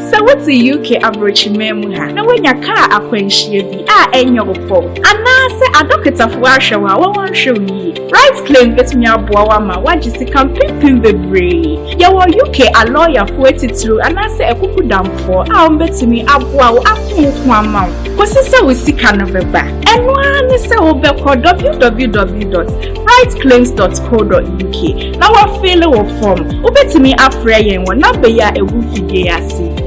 So what's the UK average memoha? Now when your car acquainted the annual form. And now say a doctor for Russia, I won't show you. Rights claim that me a boawama, what is the campaign the bray? Your UK a lawyer for it through, and I say a cuckoo down for I'll bet to me a bow up to 1 month. Because it's we see Canada. And one is a www.rightsclaims.co.uk. Now I feel a form. Bet to me a free and one number ya a woofy gay.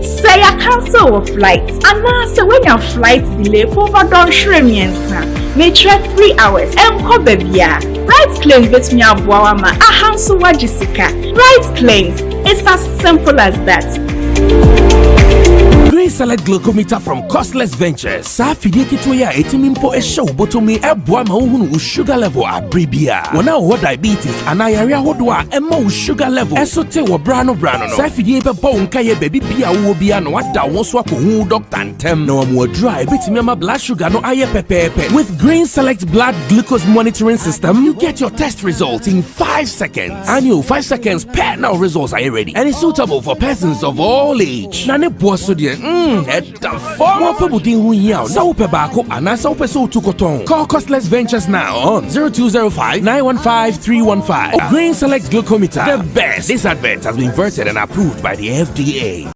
Say a cancel of flights, and now say when your flight delay for don't shremiensa. May track 3 hours and cobebia. Rights claims bet me a boawama a handsome Jessica. Rights claims, it's as simple as that. Green Select Glucometer from Costless Ventures. Safidi kitwaya etimimpo e show botomi e boa ma uhunu sugar level abribia. Wana wo diabetes anayarea hodwa e ma sugar level. Esote wo brano no. Safidi e pepo nka ye baby bia wo bia no wada won so akohu doctor ntem. Na wo dry betimi ma blood sugar no aye pepepe. With Green Select blood glucose monitoring system, you get your test results in 5 seconds. And you 5 seconds per now results are ready. And it's suitable for persons of all age. Na ne boa so de at the form of Call Costless Ventures now on 0205-915-315. Green Select Glucometer, the best. This advert has been vetted and approved by the FDA.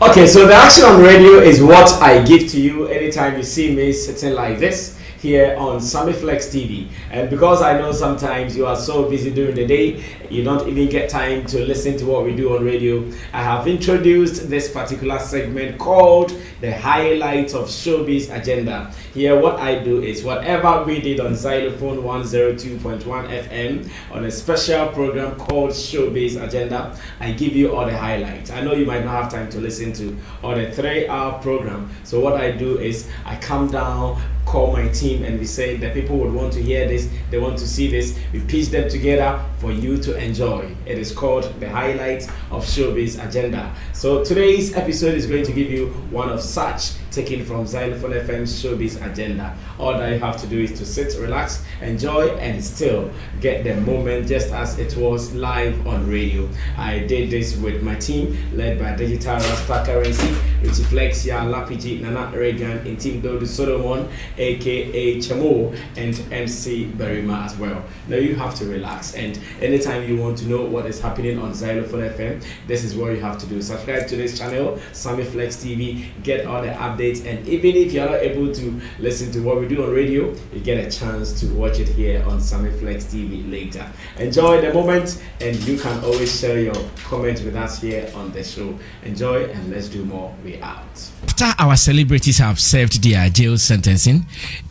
Okay, so the action on radio is what I give to you anytime you see me sitting like this here on Sammy Flex TV. And because I know sometimes you are so busy during the day, you don't even get time to listen to what we do on radio, I have introduced this particular segment called the highlights of Showbiz Agenda. Here what I do is whatever we did on Zylofon 102.1 FM on a special program called Showbiz Agenda, I give you all the highlights. I know you might not have time to listen to all the 3-hour program, so what I do is I come down, call my team, and we say that people would want to hear this, they want to see this, we piece them together for you to enjoy. It is called the highlights of Showbiz Agenda. So today's episode is going to give you one of such, taken from Zylofon FM's Showbiz Agenda. All that you have to do is to sit, relax, enjoy, and still get the moment just as it was live on radio. I did this with my team led by Digital Rasta Currency, Richie Flex, Ya Lapiji, Nana Reagan, and Team Dodo Solomon, aka Chamo, and MC Berima as well. Now you have to relax, and anytime you want to know what is happening on Zylofon FM, this is what you have to do. Subscribe to this channel, Sammy Flex TV, get all the updates, and even if you're not able to listen to what we do on radio, you get a chance to watch it here on Sammy Flex TV later. Enjoy the moment, and you can always share your comments with us here on the show. Enjoy, and let's do more. We out. After our celebrities have served their jail sentencing,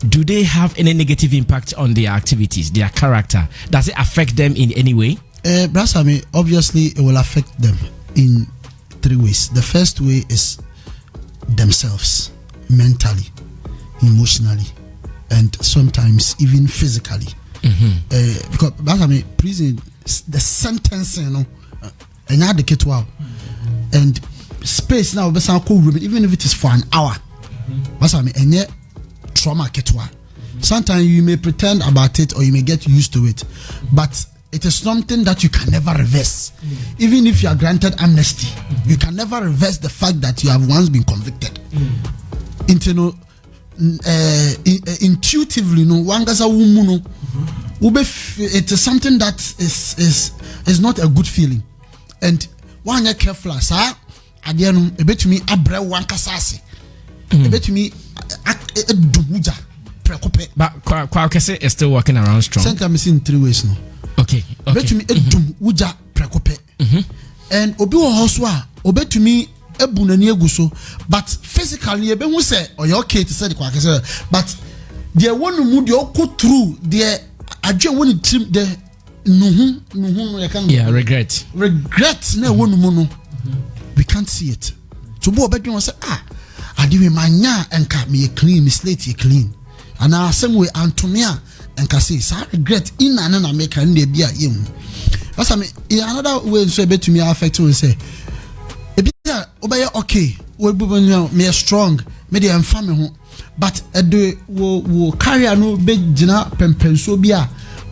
do they have any negative impact on their activities, their character? Does it affect them in any way? Brasami, obviously it will affect them in 3 ways. The first way is themselves, mentally, emotionally, and sometimes even physically. Because Brasami, prison, the sentencing, you know, and advocate wow, and space now, even if it is for an hour. Brasami, and yet trauma ketwa. Sometimes you may pretend about it or you may get used to it, but it is something that you can never reverse. Even if you are granted amnesty, you can never reverse the fact that you have once been convicted. Intuitively, no, it is something that is not a good feeling. And one year careful, sir, at the end, a bit to me, abre one kasasi, a bit to me, but Kwakese is still working around strong. Sometimes in 3 ways, no. Okay. Bet to me uja prekope. And obi wo hoswa obe to me ebunani eguso, but physically ebe hu say oyo okay to say the Kwakese, but there one mu dey go through there adwen woni trim the nuhu no can regret na wonu mu no we can't see it. So bo obedwen say ade we manya enka me clean, me slate clean. And our same way Antonia and can say, I regret in an American they be a him. That's another way so bet to me affect to say, a bit obey okay, we me strong, maybe I'm family, but the wo carry no be jina pempenso bia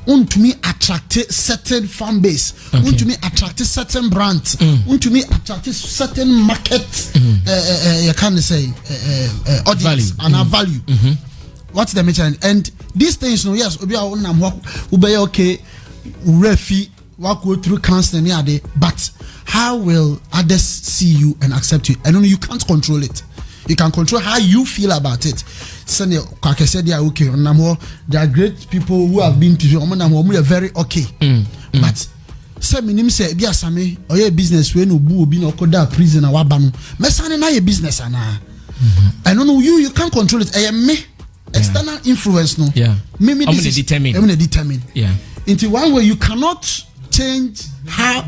untumi attract certain fan base, untumi attract certain brands, untumi attract certain market you can say audience and value. What's the measure? And these things, no, yes, obi a wonam ho be okay, refi walk through counseling yade, but how will others see you and accept you? I don't know, you can't control it. You can control how you feel about it. Send you, like I said, they are okay. There are great people who have been to you. We are very okay. But say minim say be asame or your business when ubu obi no koda prison or wabanu. Mesane na your business ana. I don't know, you can't control it. I am me external influence no. Yeah. Me I'm gonna determine. I'm gonna determine. Yeah. Into one way you cannot change how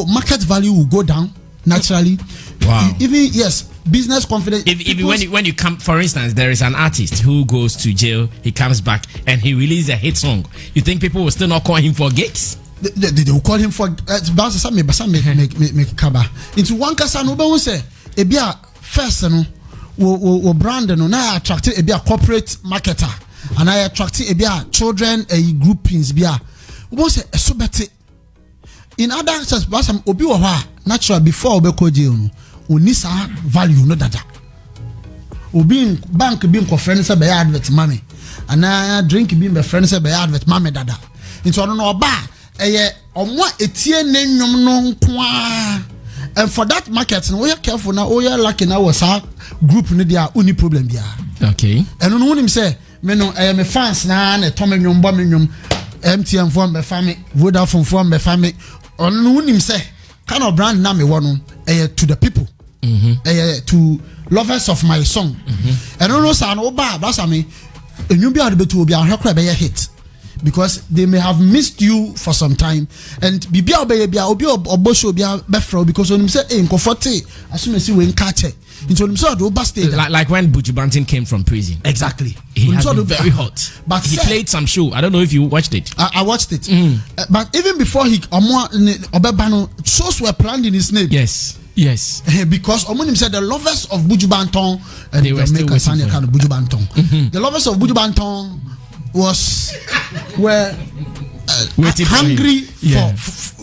market value will go down naturally. Wow. Even yes, business confidence. If when you come, for instance, there is an artist who goes to jail, he comes back and he releases a hit song. You think people will still not call him for gigs? They will call him for make kaba. Into one kasa no be say ebia first no wo brand no na attract ebia corporate marketer and I attract ebia children groupings bia. We say so better. In other sense, obi wo ha natural before obeko jail no. Unisa value no dada. Obi bank bi nko friend say be advert mame. Ana drink bi be friend say be advert mame dada. Into no oba eye omo etie ne nwom no nko. And for that market, we are careful now. We are lucky now. Was our group no dia uni problem dia. Okay. And no him say me no me fans na na to me nwom bo me nwom MTN form be family, Vodafone form be family. On no him say kind of brand na me wono to the people. To lovers of my song. I don't know, son, that's I mean, and you be able to be a hit because they may have missed you for some time and be because when you say, in comfort, as soon as you win catch it, like when Buju Banton came from prison. Exactly. He has been very hot. But he played some show. I don't know if you watched it. I watched it. But even before shows were planned in his name. Yes. Because Omonim said the lovers of Buju Banton and they were still waiting for him. Buju Banton. The lovers of Buju Banton were hungry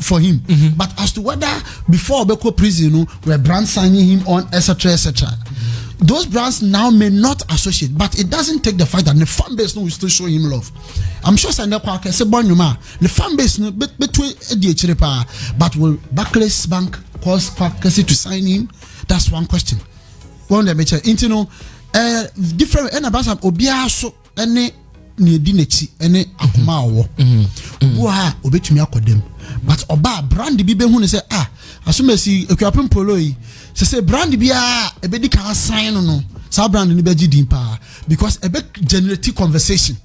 for him. But as to whether before Obeko prison, were brands signing him on, etc., etc., those brands now may not associate, but it doesn't take the fact that the fan base will still show him love. I'm sure the fan base between but will Barclays Bank cause Kwakasi to sign him? That's one question. One that mention intino different and about some obiaso any nechi any akumawo wa obetumi akodem but oba brand bi be hu say asumesi ekuapem poloi say brand bia ebedi kan sign no sa brand ni be gidin pa because ebe generate conversation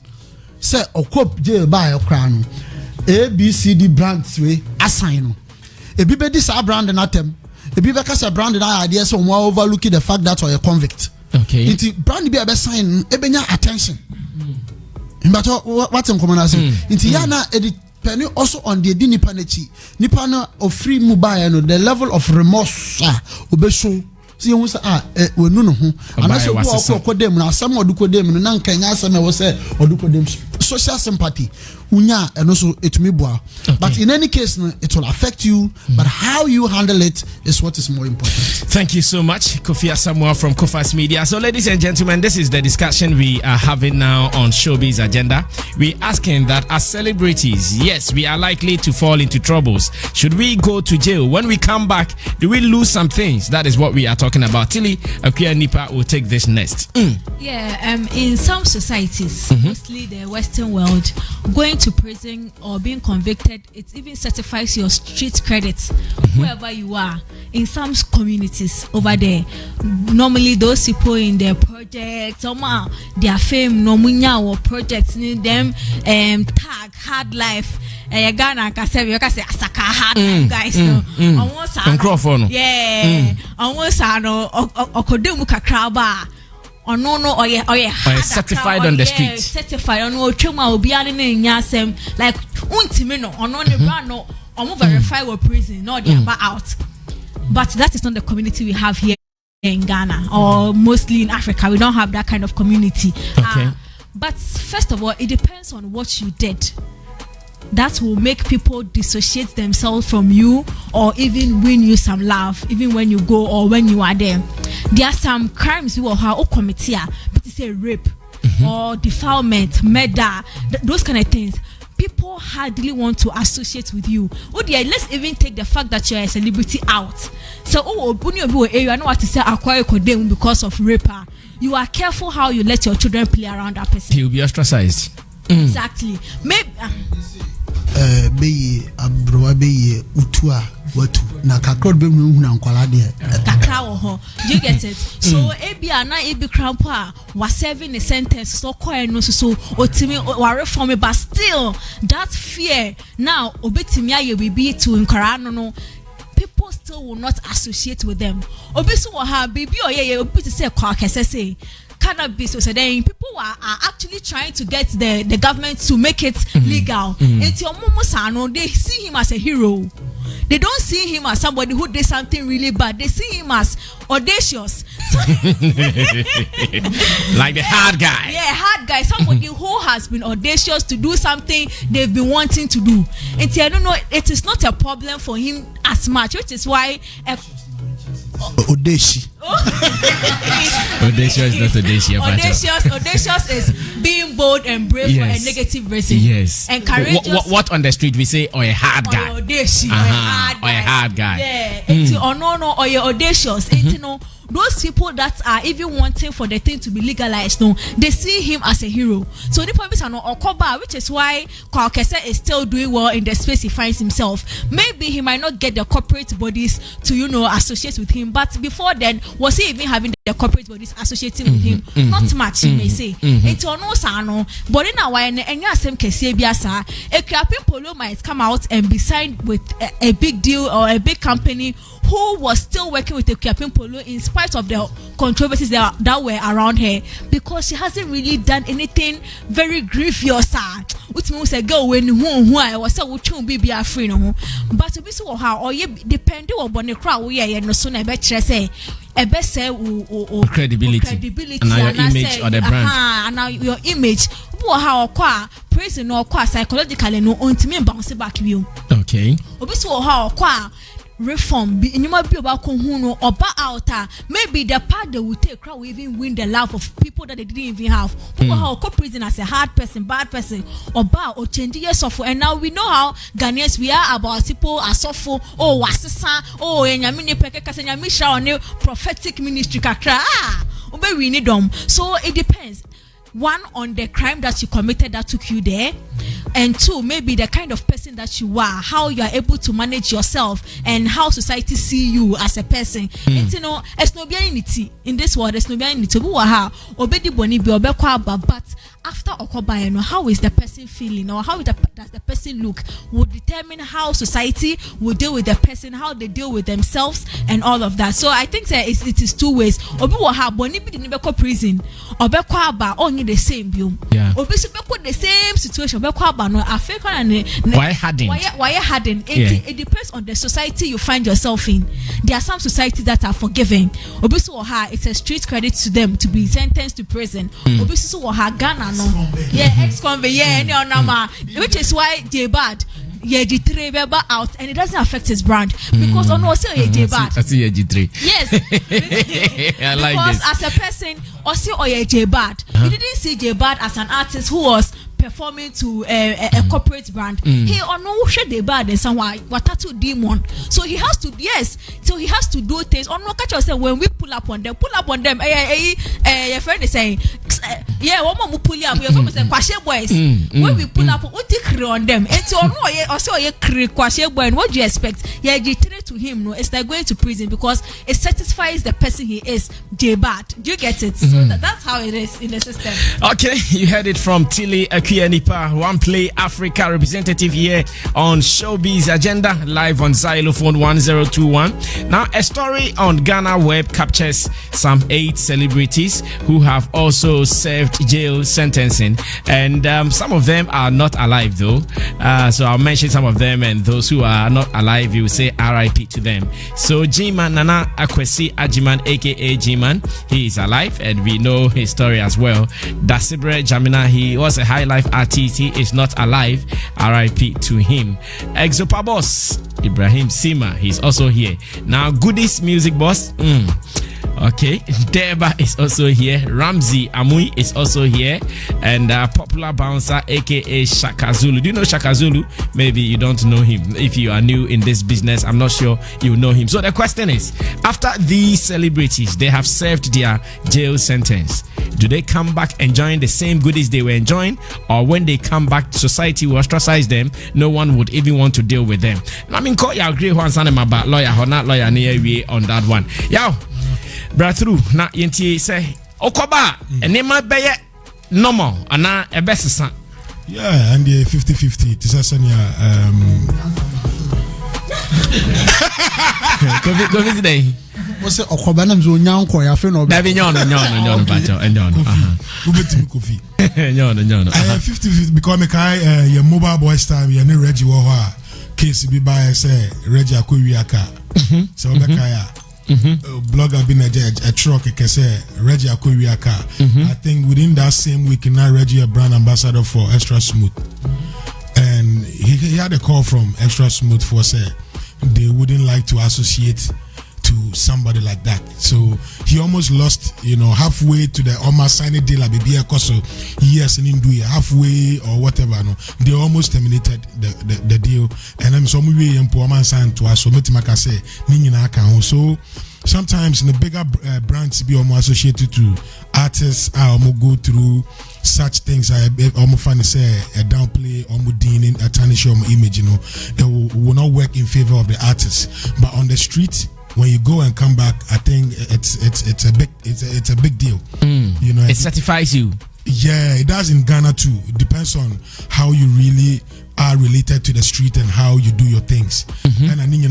say okop je ba ekra no ABCD brands we assign no ebi be di sa brand na tem ebi be kasa brand na idea so mo overlooking the fact that or a convict. Okay. It brand be sign ebenya attention. But what's in common as it? Yana edit penny also on the nipa nechi nipa of free mobile the level of remorse obeso see you say we no ho and I say go kodem na some odukodem no na nkanya asem we say odukodem social sympathy unya and also it me boa. But in any case it will affect you, but how you handle it is what is more important. Thank you so much, Kofi Samuel from Kofas Media. So ladies and gentlemen, this is the discussion we are having now on Showbiz Agenda. We're asking that as celebrities, yes, we are likely to fall into troubles. Should we go to jail? When we come back, do we lose some things? That is what we are talking about. Tilly Akuya Nipa will take this next. In some societies, mostly the Western world, going to prison or being convicted, it even certifies your street credit wherever you are. In some communities over there, normally those people in their projects, their fame, or projects, them tag hard life. Ghana can say asaka hard guys. Almost okodemu kakraba. Certified on the street. Certified on chuma obiane ne nyasem like untimi no ono ne bra no omo verify we prison no they are out. But that is not the community we have here. in Ghana or mostly in Africa. We don't have that kind of community. Okay. But first of all, it depends on what you did. That will make people dissociate themselves from you or even win you some love, even when you go or when you are there. There are some crimes you will have committee, but say rape or defilement, murder, those kind of things. People hardly want to associate with you. Oh dear, let's even take the fact that you're a celebrity out. So you know what to say acquire condemn because of raper. You are careful how you let your children play around that person. He will be ostracized. Exactly. Maybe be abroa be utua watu na kakro be mu na nkwala de kakra wo ho. Do you get it? So ebia na ebi crampa was serving a sentence so koe no so otimi wa reform, but still that fear now obetimi aye bibi to nkara no people still will not associate with them. Obisu wo ha baby oye obi to say kwa kese say cannabis. So then people are actually trying to get the government to make it legal. It's your momo, they see him as a hero. They don't see him as somebody who did something really bad. They see him as audacious. Like the hard guy. Yeah, hard guy. Somebody who has been audacious to do something they've been wanting to do. And I don't know, it is not a problem for him as much, which is why Audacious. Audacious is not audacious. Audacious is being bold and brave for a negative reason. Yes. And courageous. What on the street we say, or a hard guy. Or audacious. Or a hard guy. Yeah. It's or you're audacious. It's those people that are even wanting for the thing to be legalized, no, they see him as a hero. So the point is Okoba, which is why Kwakese is still doing well in the space he finds himself. Maybe he might not get the corporate bodies to associate with him, but before then, was he even having the corporate bodies associating with him? Not much, he may say. It's no sano, but in a while, and you same Kesiabiasa, a Krapi Polo might come out and be signed with a big deal or a big company who was still working with the Kiapin Polo in spite of the controversies that were around her, because she hasn't really done anything very grievous. Which means a girl when who I was so which won't be a free no. But to be so how or you depending on the crowd we are no sooner better say a best say credibility and your image or the brand and now your image how praise no psychologically no on to me bounce back you. Okay. Obi so how reform be in about Konhuno or outer. Maybe the part they will take crowd will even win the love of people that they didn't even have. People how co-prison as a hard person, bad person, or bar or 20 years of. And now we know how Ghanaians we are about people are suffer, oh wasisa, oh and Yamini Pekaka and Yamisha on the prophetic ministry kakra. We need them. So it depends. One, on the crime that you committed that took you there, and two, maybe the kind of person that you are, how you are able to manage yourself, and how society see you as a person. It's there's no unity in this world. There's no unity. But after Okoba, how is the person feeling, or how does the person look, will determine how society will deal with the person, how they deal with themselves, and all of that. So I think that it is two ways. Obi will have Bonibi in prison, or only the same view. Yeah. Obi the same situation. Why hadn't? Why hadn't? It depends on the society you find yourself in. There are some societies that are forgiving. Obi it's a street credit to them to be sentenced to prison. Obi Ghana. Ex-convict, which is why J-Bad, G3 out, and it doesn't affect his brand because on also J-Bad. I see G3. Yes, I like because this. as a person, also J-Bad, you didn't see J-Bad as an artist who was performing to a corporate brand. He on no shade the bad and someone what tattoo demon. So he has to do things. On no catch yourself when we pull up on them. Your friend is saying, yeah, one more pull up. Your friend is saying, Kwashe boys. When we pull up, what take on them? And so also a Kwashe boy. And what do you expect? Yeah, G3 to him. No, it's like going to prison because it satisfies the person he is. J-Bad. Do you get it? So that's how it is in the system. Okay, you heard it from Tilly Akianipa, One Play Africa representative here on Showbiz Agenda, live on Zylofon 1021. Now, a story on Ghana Web captures some 8 celebrities who have also served served jail sentencing, and some of them are not alive though. So I'll mention some of them, and those who are not alive, you will say R.I.P. to them. So G-Man Nana Akwesi Ajiman, aka G-Man, he is alive, and we know his story as well. Dasibre Jamina, he was a high life artist, he is not alive. R.I.P. to him. Exopa boss Ibrahim Sima, he's also here. Now Goodies music boss, okay, Deba is also here. Ramsey Amui is also here, and popular bouncer aka Shaka Zulu. Do you know Shaka Zulu? Maybe you don't know him. If you are new in this business, I'm not sure you know him. So the question is, after these celebrities, they have served their jail sentence, do they come back enjoying the same goodies they were enjoying, or when they come back, society will ostracize them? No one would even want to deal with them. I mean, call you agree one son about lawyer or not lawyer near we on that one. Yo, Brathru, na yenti say Okoba, and name my bay normal, and now a best son. Yeah, and the 50-50. This is Go visit day. What's it? Okobanam zo nyanko ya fe no. Davi nyono bacho enjono. Ubetimi kofi. Nyono. 50-50 because me kai your mobile boys time ya ne Reggie wo ho a case bi buy say Reggie akwi aka. So be kai blogger been a truck can say Reggie akwi aka. I think within that same week now Reggie a brand ambassador for Extra Smooth. And he had a call from Extra Smooth for say they wouldn't like to associate to somebody like that. So he almost lost, halfway to the almost signing deal at BBA Koso. Yes, and in do halfway or whatever. No, they almost terminated the deal. And then some way empowerment signed to us. So Metimaka say, so sometimes in the bigger brands be almost associated to artists. I almost go through such things. I almost find say a downplay, almost dealing a tarnish image. It will not work in favor of the artists. But on the street, when you go and come back, I think it's a big deal. It certifies you. Yeah, it does in Ghana too. It depends on how you really are related to the street and how you do your things. And I think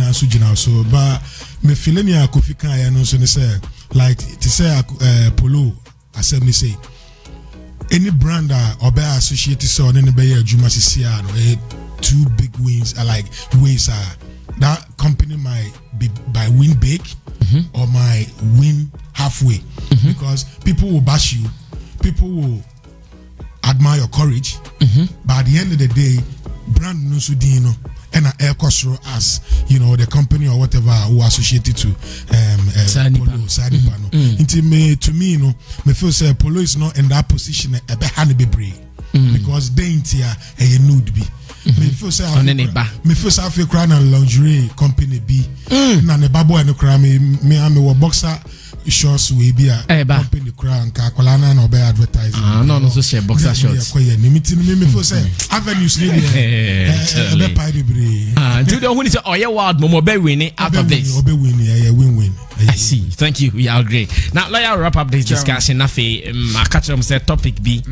so, but me feeling ya Kofi Kaya no so say like to say Polo. I said me say any brand or be associated so any be Juma Sisiano. Two big wins are like ways are. That company might be by win big or might win halfway because people will bash you, people will admire your courage, but at the end of the day, brand Nusudino and air costro as the company or whatever who are associated to Sadipano. To me, me feel say Polo is not in that position because they ain't here a nude be. Me feel say Africa and lingerie company be na ne babo and cry me am a boxer shorts we be a company crown kakolana no be advertising no so share boxer shorts me feel say avenues need be pie be do the one say oya world mo be winning out of this win I see. Thank you. We are great. Now, let's wrap up this discussion. I catch them say topic B.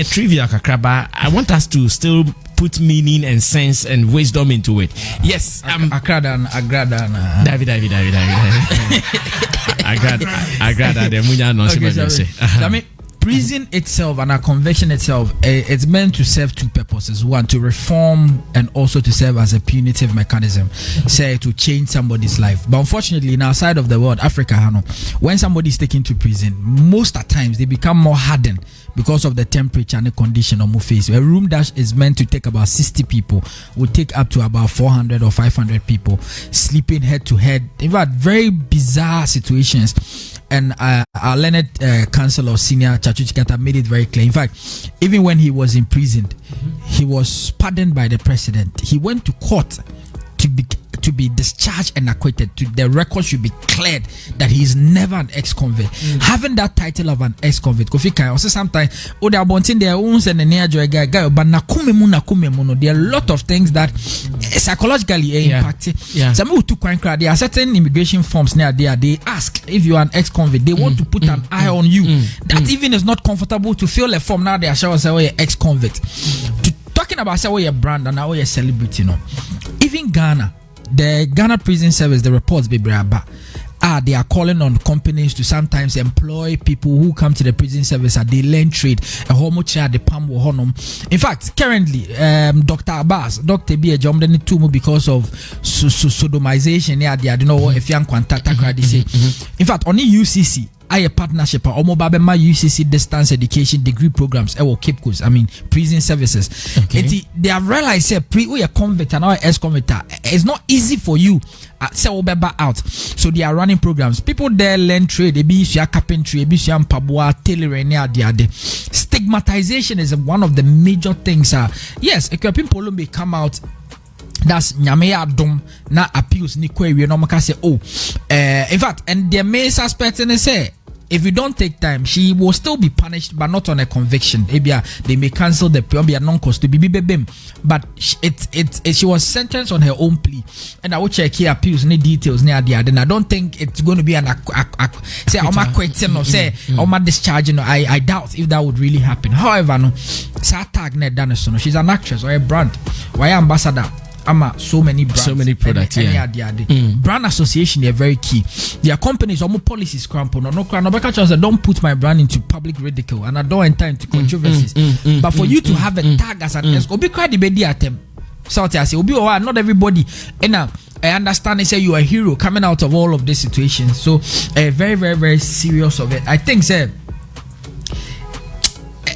Trivia kakraba. I want us to still put meaning and sense and wisdom into it. Yes. Agradan. David. I mean, prison itself and our conviction itself, it's meant to serve two purposes. One, to reform and also to serve as a punitive mechanism, say to change somebody's life. But unfortunately, in our side of the world, Africa, when somebody is taken to prison, most at times they become more hardened because of the temperature and the condition of face. A room that is meant to take about 60 people will take up to about 400 or 500 people sleeping head to head. In fact, very bizarre situations. And our learned counselor, senior Chachu Chikata, made it very clear. In fact, even when he was imprisoned, he was pardoned by the president. He went to court to be discharged and acquitted. The record should be cleared that he is never an ex-convict. Having that title of an ex-convict, Kofi Kai also sometimes they are wanting their own and the near joy guy, but nakumemu. There are a lot of things that psychologically impact. Some who took there are certain immigration forms near there. They ask if you are an ex-convict. They want to put an eye on you. That even is not comfortable to fill a form now. They are showing say you're ex-convict. Talking about say you're brand and now you're celebrity. Even Ghana. The Ghana Prison Service, the reports be braba they are calling on companies to sometimes employ people who come to the prison service and they learn trade. A homo chair the palm honum. In fact, currently, Dr. Abbas, Dr. B. jumped in too because of sodomization. Yeah, they don't know if young contact. In fact, only UCC. A partnership or Mobabema UCC distance education degree programs Cape Coast, prison services. Okay. They have realized we are convict and our ex-convict. It's not easy for you say out. So they are running programs. People there learn trade, they be carpentry, be pabua, tailoring. Stigmatization is one of the major things. Yes, people may come out. That's nyame adom na appeals ni kwa we no maka say in fact, and the main suspect in say if you don't take time, she will still be punished, but not on a conviction. They may cancel the non-cost to be but she was sentenced on her own plea, and I will check here appeals any details near the other. I don't think it's going to be an say question or say discharging. I doubt if that would really happen. However, no, she's an actress or a brand. Why ambassador? So many brands, so many products. Brand association is very key. Their companies almost policies cramp on no don't put my brand into public ridicule and I don't enter into controversies. But for you to have a tag as an escort, be quite the baby at them. So I say, not everybody. And I understand they say you are a hero coming out of all of this situation. So very, very, very serious of it. I think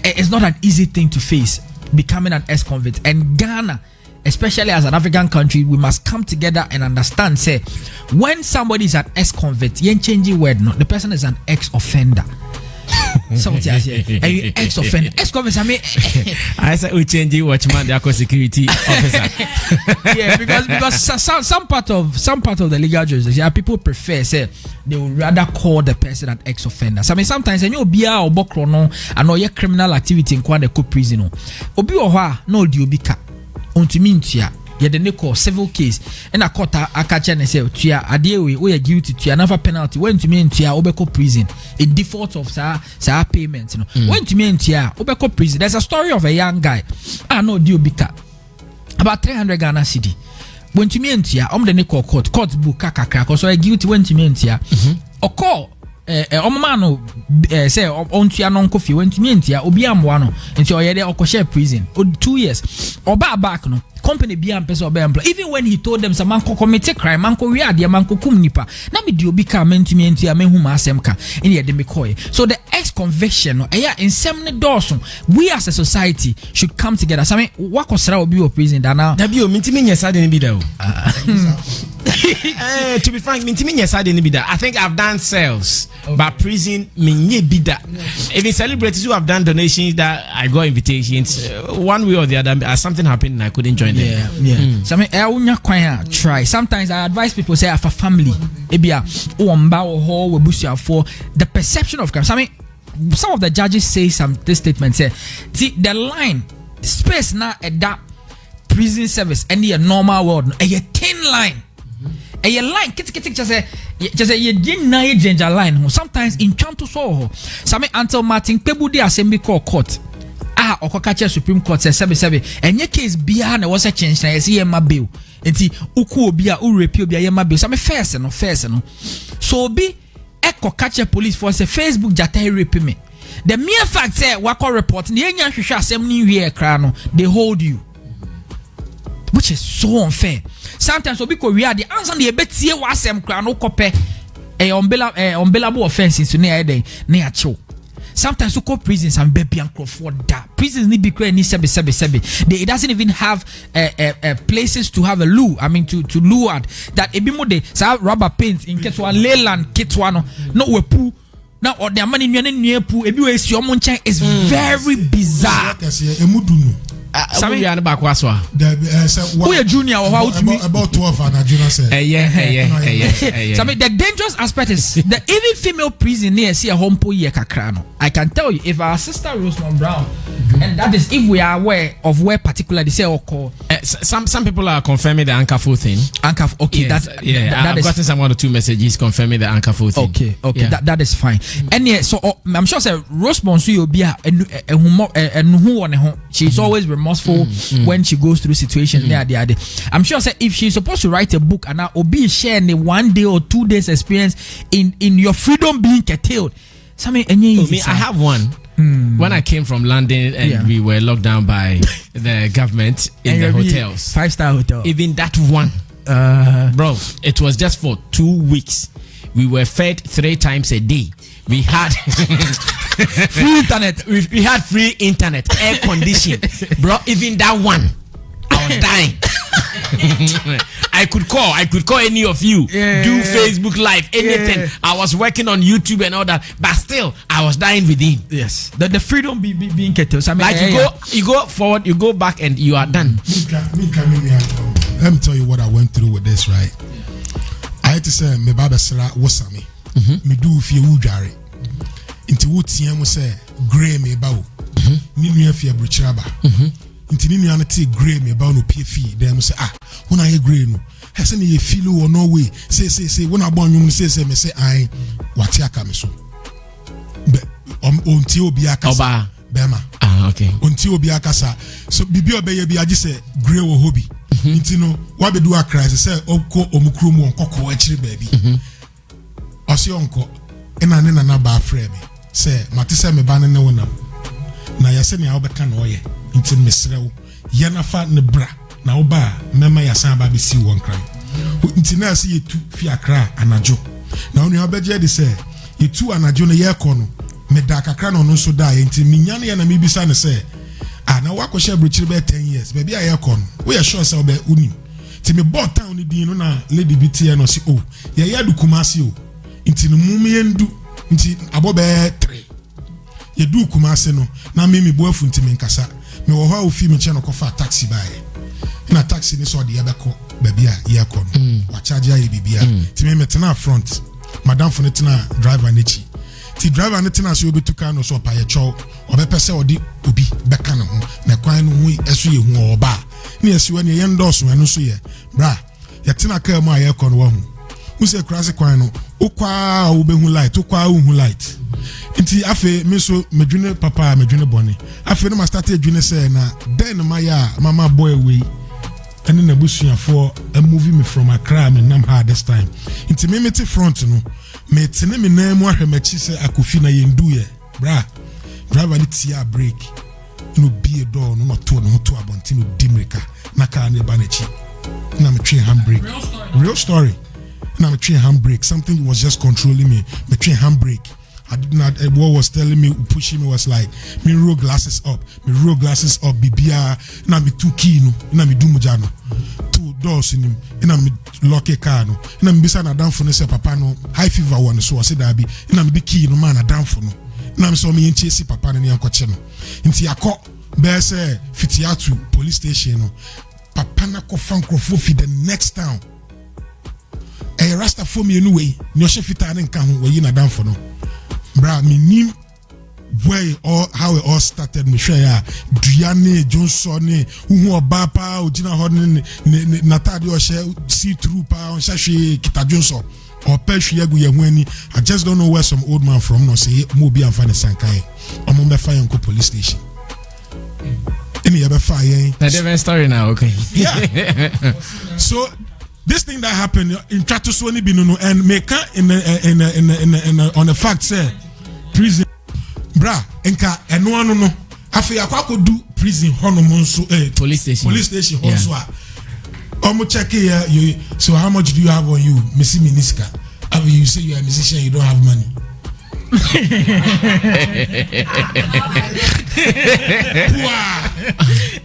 it's not an easy thing to face, becoming an ex-convict. And Ghana, especially as an African country, we must come together and understand, say, when somebody is an ex-convict, you ain't changing word, no, the person is an ex-offender. Something I say, ex-offender, ex-convict. I said we change the watchman, the security officer. Yeah, because some part of the legal jurisdiction, people prefer say they would rather call the person an ex-offender. Sometimes you be or bokrono and all your criminal activity in kwande ko prison. Obi oha no di obika. Untimintia, yet the call civil case, and a court a catch and say, Tia, a deal we are guilty to another penalty. When to mean Tia Obeko prison in default of sa payments. When to mean Tia Obeko prison, there's a story of a young guy. I know Diobika about 300 Ghana city. When to mean Tia, the court book kakaka, so I guilty when to mean Tia or call. Omano say on tia non coffee when to mean tia obiamwano until you're there or share prison or 2 years or back no company be person or even when he told them some man commit a crime manko we are the manko kum nipa na me di obi ka men to me tia men huma asemka in the demikoy. So the ex-conviction in semne dawson we as a society should come together. Some wakosra obi or prison dana dabi o mintimi nyesa de bi da o to be frank mintimi nyesa de bi da. I think I've done sales. Okay. But prison minye bida. Even celebrities who have done donations that I got invitations, one way or the other, something happened and I couldn't join them. Yeah. So try. Sometimes I advise people say for family, for the perception of crime. Some of the judges say this statement say, see the line space now at that prison service and the normal world a thin line. A line, just a ginger line. Sometimes in Chanto Soho, until Martin Pebudi Assembly Court, or Supreme Court says 77, and your case behind was a change. I see my bill. And see, Uku Bia Urepio Bia my bill. Some fair no. So be Echo catch a police force a Facebook jata rape me. The mere fact say Wako report, the Indian Shisha Assembly here, Crano, they hold you. Which is so unfair. Sometimes we are the answer the betie wasem kra no kope unbillable offenses to near cho. Sometimes we call prisons and baby and for that. Prisons need be created sebe. It doesn't even have places to have a loo. To loo at that ebimode sa rubber paint in case one leyland kitwano no we poo. Now or their money near poo ebi we si omonchen is very bizarre. Sammy and Bakwaswa. We are junior or how to me about 12 and junior say. The dangerous aspect is that even female prison near see a home po ye kakrano. I can tell you if our sister Rosemont Brown And that is if we are aware of where particularly they say occur. Some people are confirming the Ankafu thing. Ankafu, okay, yes, I've gotten some 1 or 2 messages confirming the Ankafu thing. Okay, yeah. that is fine. And yeah, so I'm sure say response you be she's always remorseful when she goes through situations. I'm sure say if she's supposed to write a book and now be sharing a 1 day or 2 days experience in your freedom being curtailed. I have one. When I came from London and we were locked down by the government in the hotels, 5-star hotel. Even that one, bro, it was just for 2 weeks. We were fed 3 times a day. We had free internet. We had free internet, air conditioning, bro. Even that one, I was dying. I could call any of you, do Facebook Live, anything. I was working on YouTube and all that, but still I was dying within. Yes, the freedom being curtailed. So you go forward, you go back, and you are done. Let me tell you what I went through with this, right? I had to say, me baba sera wasami, me do fear ujare. Into what tiam say, grey me bao, ninu fear bruchaba. Into ninu anati grey me bao no PFE. Them say when I grey no, hasn't ye feel or no way. Say when I born you say me say I watiaka me so. Until biaka Oba Bema. Okay. Until biaka sa. So bibi obeye bi aji say grey wo hobby. Nti no wa be do a crisis say okọ omukuru mu onkọkọ achire baabi osi onko ena ne na ba frame say matise me ba ne ne wona na yase ne obeka na oye nti mesrew ye na fa ne bra na oba mema yasan ba be si won kran nti na se yetu fi akra anajo na onu abeje de say yetu anajo ne ye kọ no me da kakra no no so da nti minya ne na me bisa ne say na wako share bridge be 10 years baby I kon we are sure say be uni ti me bought town din no na lady BTN no si ye ya du Kumasi o nti no mum yendu nti abobe 3 ye du Kumasi no na me boafu nti me nkasa me wo ha ofi me che no kofa taxi bae na taxi ni so de ye be ko baby a ye kon wa charge ya bibia ti me metena front madam for netena driver nechi ti driver netena so obetu car no so pa ye chow obepese odi obi beka ne ho na kwan no hu eso ye hu oba na yesu ne ye ndoso eno so ye bra ye tena car mu aye kon wo hu hu se krase kwan no ukwa obehu light ukwa hu light nti afi me so medwene papa medwene bone afi no ma start edwene say na den ma ya mama boy we ene na busuafo a movie me from Accra me nam ha this time nti me meti front no me tene me na mu ahwemachi say akofi na yendu ye bra driver ni tia break no be a door no to no to abonti no dimreka na car ne banechi na me train handbrake real story na me train handbrake something was just controlling me train handbrake I did not what was telling me pushing me was like me roll glasses up bibia na me two key no na me do mujano two doors in him na me lock a car no na me bisa na down for no say papa no high fever one so I said that be na me the key no man na down for no na me so me enchesi papa ne yankoche no nti akọ be say fitiatu police station no papa na ko fankrofo fi the next town rasta for me anyway no she fita ne nka ho we na down for no bra me nim where all how it all started me share ya Duane Johnson hu oba pa ogina ho ne natade o she see through pa on shahwe kita Johnson or pesh yegu ye hwani I just don't know where some old man from no say mo bi amfa ne sankai omo be fire nko police station any ever fire a different story now okay yeah so this thing that happened in Tratusoni Binuno and Meka in on the fact say prison bra enka eno anu no afi akwa do prison hono monso police station also check here you so how much do you have on you Missy Miniska you say you are a musician you don't have money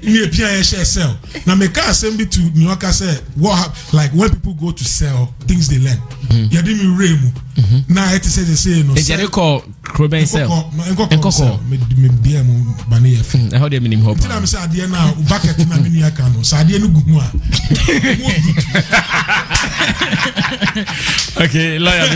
you appear sell now make us send me to New York say what like when people go to sell things they learn you didn't mean remu now I say they say no they call Kroben sell me beer mu bani ya I how they mean him hope till am say adie na bucket na me ni aka no so adie no gu mu a Okay, lawyer,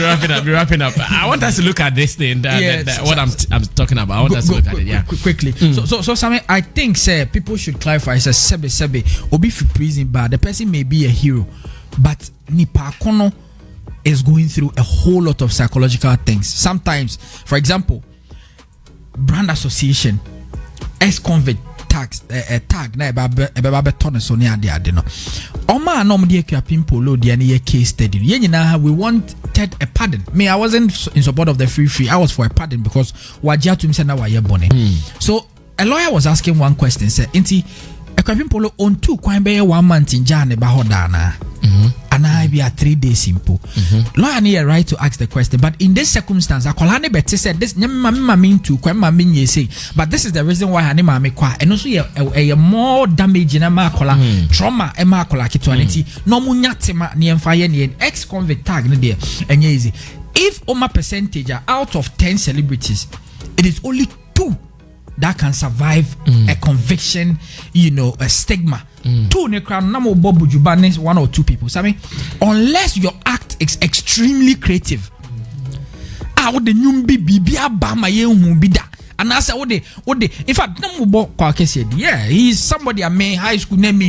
be wrapping up. I want us to look at this thing. What I'm talking about. I want us to look at it. Yeah, quickly. So Sammy, I think people should clarify. Say sebe obi fi prison, but the person may be a hero, but nipa kono is going through a whole lot of psychological things. Sometimes, for example, brand association, ex-convict tag na eba ton so ne ade no. Oma anom de pimpo de ne case study. Ye nyina we wanted a pardon. Me, I wasn't in support of the free. I was for a pardon because wajia to me say na wa ye bone. So a lawyer was asking one question, say inti polo on 2 kwan be 1 month in jan ne ba hoda na. And I be 3 days simple. Lawyer need a right to ask the question, but in this circumstance, akolane beti said this nyama mean to kwan ma mean say, but this is the reason why hani ma me kwa. And also a more damage na ma akola trauma e ma akola kitwanity no mu nyatema ne emfa ye ne ex-convict tag ne there enye easy. If oma percentage out of 10 celebrities, it is only 2 that can survive a conviction, a stigma. 2 ne crown na mo bobu jubane 1 or 2 people. So I mean, unless your act is extremely creative, what the nyumbi bibia ba ma ye hu bi da. And I said, what the in fact, no mo bo kwa kese. Yeah, he's somebody I mean high school name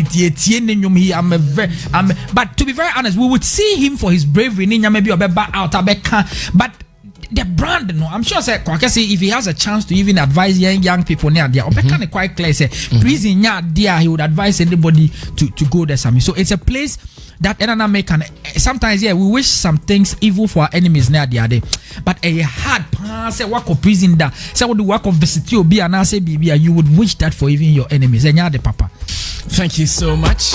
but to be very honest, we would see him for his bravery. Maybe but the brand, no, I'm sure say if he has a chance to even advise young people near there, quite clear say prison there, he would advise anybody to go there. So it's a place that can sometimes we wish some things evil for our enemies near there, but a hard say work of prison that say what the work of visit you be and I say you would wish that for even your enemies. And the papa. Thank you so much.